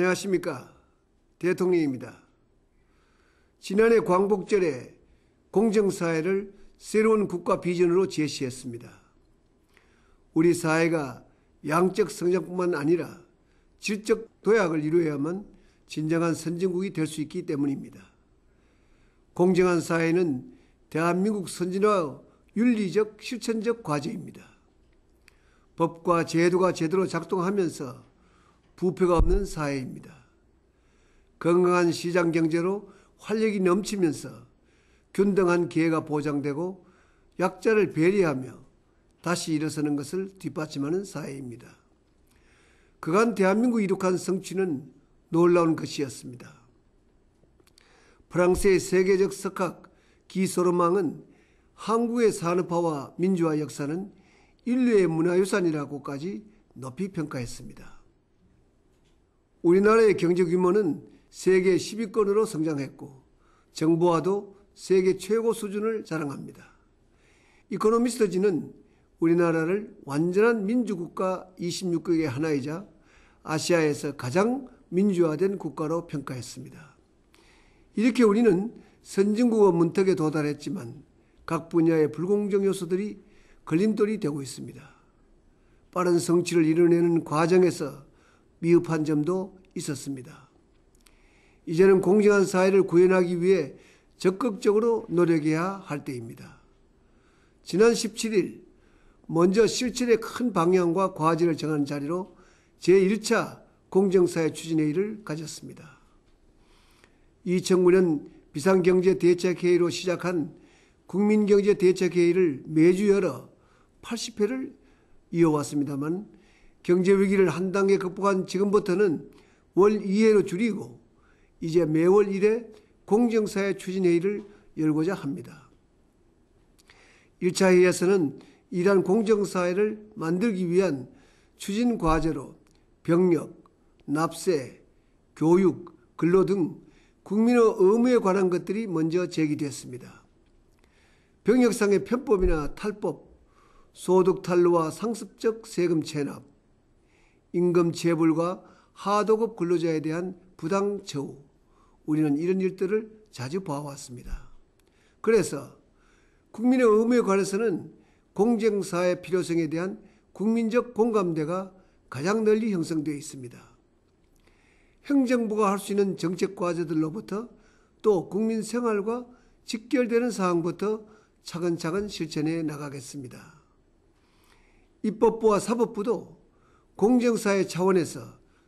안녕하십니까. 대통령입니다. 지난해 광복절에 공정사회를 새로운 국가 비전으로 제시했습니다. 우리 사회가 양적 성장뿐만 아니라 질적 도약을 이루어야만 진정한 선진국이 될 수 있기 때문입니다. 공정한 사회는 대한민국 선진화의 윤리적 실천적 과제입니다. 법과 제도가 제대로 작동하면서 부패가 없는 사회입니다. 건강한 시장 경제로 활력이 넘치면서 균등한 기회가 보장되고 약자를 배려하며 다시 일어서는 것을 뒷받침하는 사회입니다. 그간 대한민국이 이룩한 성취는 놀라운 것이었습니다. 프랑스의 세계적 석학 기소로망은 한국의 산업화와 민주화 역사는 인류의 문화유산이라고까지 높이 평가했습니다. 우리나라의 경제 규모는 세계 10위권으로 성장했고 정보화도 세계 최고 수준을 자랑합니다. 이코노미스트지는 우리나라를 완전한 민주국가 26국의 하나이자 아시아에서 가장 민주화된 국가로 평가했습니다. 이렇게 우리는 선진국의 문턱에 도달했지만 각 분야의 불공정 요소들이 걸림돌이 되고 있습니다. 빠른 성취를 이뤄내는 과정에서 미흡한 점도 있었습니다. 이제는 공정한 사회를 구현하기 위해 적극적으로 노력해야 할 때입니다. 지난 17일 먼저 실천의 큰 방향과 과제를 정하는 자리로 제1차 공정사회 추진회의를 가졌습니다. 2009년 비상경제대책회의로 시작한 국민경제대책회의를 매주 열어 80회를 이어왔습니다만 경제위기를 한 단계 극복한 지금부터는 월 2회로 줄이고 이제 매월 1회 공정사회 추진회의를 열고자 합니다. 1차 회의에서는 이러한 공정사회를 만들기 위한 추진 과제로 병력, 납세, 교육, 근로 등 국민의 의무에 관한 것들이 먼저 제기됐습니다. 병역상의 편법이나 탈법, 소득 탈루와 상습적 세금 체납, 임금 체불과 하도급 근로자에 대한 부당 처우, 우리는 이런 일들을 자주 봐왔습니다. 그래서 국민의 의무에 관해서는 공정사회 필요성에 대한 국민적 공감대가 가장 널리 형성되어 있습니다. 행정부가 할 수 있는 정책 과제들로부터 또 국민 생활과 직결되는 사항부터 차근차근 실천해 나가겠습니다. 입법부와 사법부도 공정사회 차원에서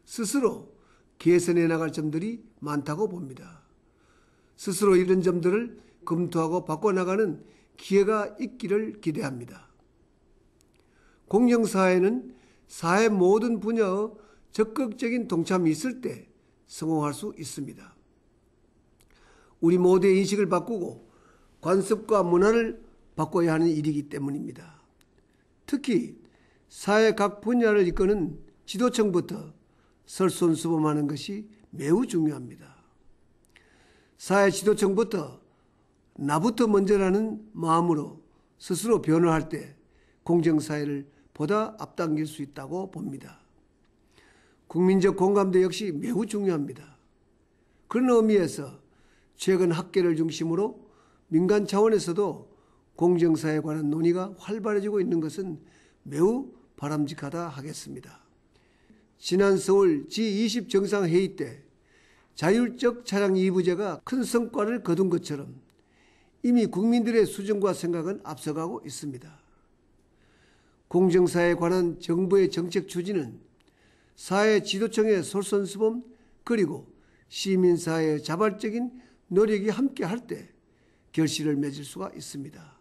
스스로 개선해 나갈 점들이 많다고 봅니다. 스스로 이런 점들을 검토하고 바꿔나가는 기회가 있기를 기대합니다. 공정사회는 사회 모든 분야의 적극적인 동참이 있을 때 성공할 수 있습니다. 우리 모두의 인식을 바꾸고 관습과 문화를 바꿔야 하는 일이기 때문입니다. 특히 사회 각 분야를 이끄는 지도층부터 설손수범하는 것이 매우 중요합니다. 사회 지도층부터 나부터 먼저라는 마음으로 스스로 변화할 때 공정사회를 보다 앞당길 수 있다고 봅니다. 국민적 공감대 역시 매우 중요합니다. 그런 의미에서 최근 학계를 중심으로 민간 차원에서도 공정사회에 관한 논의가 활발해지고 있는 것은 매우 바람직하다 하겠습니다. 지난 서울 G20 정상회의 때 자율적 차량 이부제가 큰 성과를 거둔 것처럼 이미 국민들의 수준과 생각은 앞서가고 있습니다. 공정사회에 관한 정부의 정책 추진은 사회 지도층의 솔선수범 그리고 시민사회의 자발적인 노력이 함께할 때 결실을 맺을 수가 있습니다.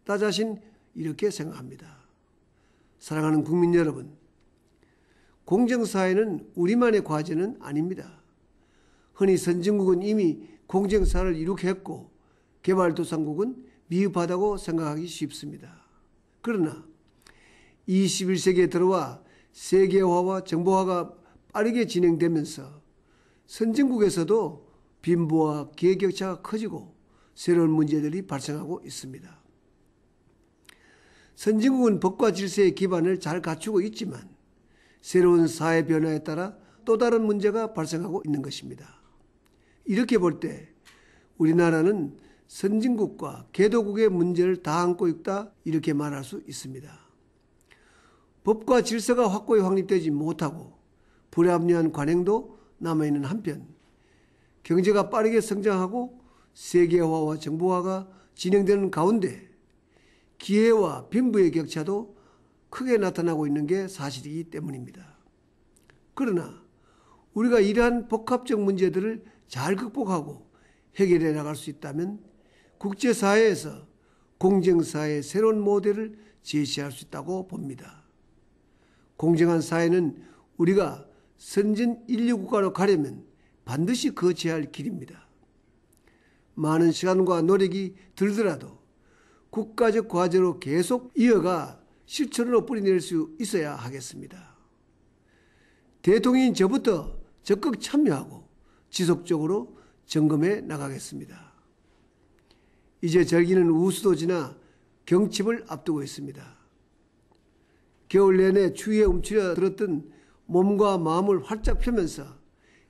나 자신 이렇게 생각합니다. 사랑하는 국민 여러분, 공정사회는 우리만의 과제는 아닙니다. 흔히 선진국은 이미 공정사회를 이룩했고 개발도상국은 미흡하다고 생각하기 쉽습니다. 그러나 21세기에 들어와 세계화와 정보화가 빠르게 진행되면서 선진국에서도 빈부와 기회격차가 커지고 새로운 문제들이 발생하고 있습니다. 선진국은 법과 질서의 기반을 잘 갖추고 있지만 새로운 사회 변화에 따라 또 다른 문제가 발생하고 있는 것입니다. 이렇게 볼 때 우리나라는 선진국과 개도국의 문제를 다 안고 있다 이렇게 말할 수 있습니다. 법과 질서가 확고히 확립되지 못하고 불합리한 관행도 남아있는 한편 경제가 빠르게 성장하고 세계화와 정보화가 진행되는 가운데 기회와 빈부의 격차도 크게 나타나고 있는 게 사실이기 때문입니다. 그러나 우리가 이러한 복합적 문제들을 잘 극복하고 해결해 나갈 수 있다면 국제사회에서 공정사회의 새로운 모델을 제시할 수 있다고 봅니다. 공정한 사회는 우리가 선진 인류국가로 가려면 반드시 거쳐야 할 길입니다. 많은 시간과 노력이 들더라도 국가적 과제로 계속 이어가 실천으로 뿌리낼 수 있어야 하겠습니다. 대통령인 저부터 적극 참여하고 지속적으로 점검해 나가겠습니다. 이제 절기는 우수도 지나 경칩을 앞두고 있습니다. 겨울 내내 추위에 움츠려 들었던 몸과 마음을 활짝 펴면서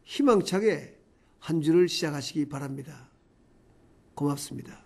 희망차게 한 주를 시작하시기 바랍니다. 고맙습니다.